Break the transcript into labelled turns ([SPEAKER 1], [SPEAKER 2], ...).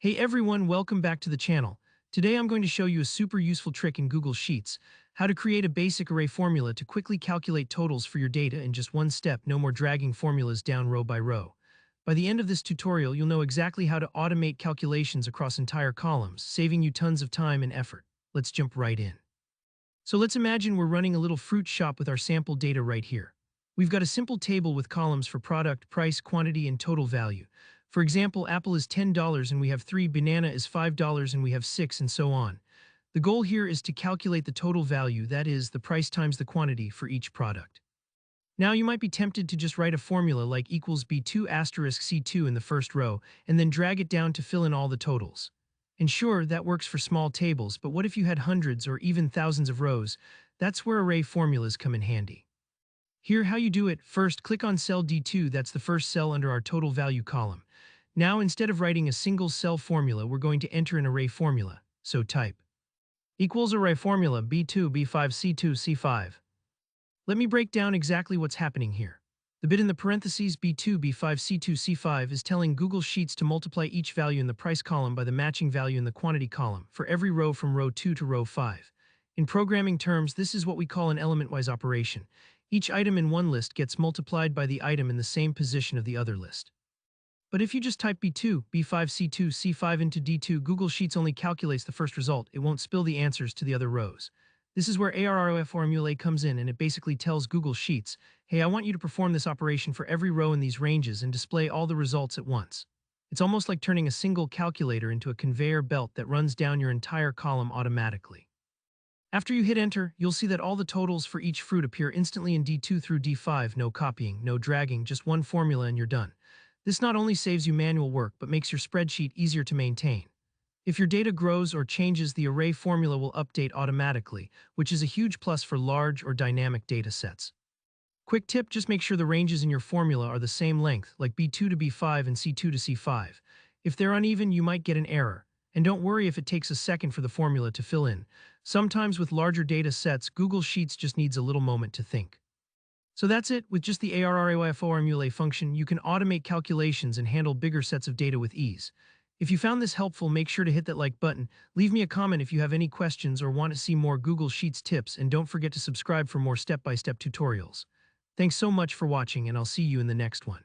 [SPEAKER 1] Hey everyone, welcome back to the channel. Today I'm going to show you a super useful trick in Google Sheets, how to create a basic array formula to quickly calculate totals for your data in just one step, no more dragging formulas down row by row. By the end of this tutorial, you'll know exactly how to automate calculations across entire columns, saving you tons of time and effort. Let's jump right in. So let's imagine we're running a little fruit shop with our sample data right here. We've got a simple table with columns for product, price, quantity, and total value. For example, apple is $10 and we have 3, banana is $5 and we have 6, and so on. The goal here is to calculate the total value, that is, the price times the quantity for each product. Now you might be tempted to just write a formula like equals B2 asterisk C2 in the first row, and then drag it down to fill in all the totals. And sure, that works for small tables, but what if you had hundreds or even thousands of rows? That's where array formulas come in handy. Here, how you do it: first, click on cell D2, that's the first cell under our total value column. Now, instead of writing a single cell formula, we're going to enter an array formula. So type equals array formula B2, B5, C2, C5. Let me break down exactly what's happening here. The bit in the parentheses B2, B5, C2, C5 is telling Google Sheets to multiply each value in the price column by the matching value in the quantity column for every row from row 2 to row 5. In programming terms, this is what we call an element-wise operation. Each item in one list gets multiplied by the item in the same position of the other list. But if you just type B2, B5, C2, C5 into D2, Google Sheets only calculates the first result. It won't spill the answers to the other rows. This is where Arrayformula comes in, and it basically tells Google Sheets, hey, I want you to perform this operation for every row in these ranges and display all the results at once. It's almost like turning a single calculator into a conveyor belt that runs down your entire column automatically. After you hit enter, you'll see that all the totals for each fruit appear instantly in D2 through D5, no copying, no dragging, just one formula and you're done. This not only saves you manual work, but makes your spreadsheet easier to maintain. If your data grows or changes, the array formula will update automatically, which is a huge plus for large or dynamic data sets. Quick tip: just make sure the ranges in your formula are the same length, like B2 to B5 and C2 to C5. If they're uneven, you might get an error. And don't worry if it takes a second for the formula to fill in. Sometimes with larger data sets, Google Sheets just needs a little moment to think. So that's it. With just the Arrayformula function, you can automate calculations and handle bigger sets of data with ease. If you found this helpful, make sure to hit that like button, leave me a comment if you have any questions or want to see more Google Sheets tips, and don't forget to subscribe for more step-by-step tutorials. Thanks so much for watching, and I'll see you in the next one.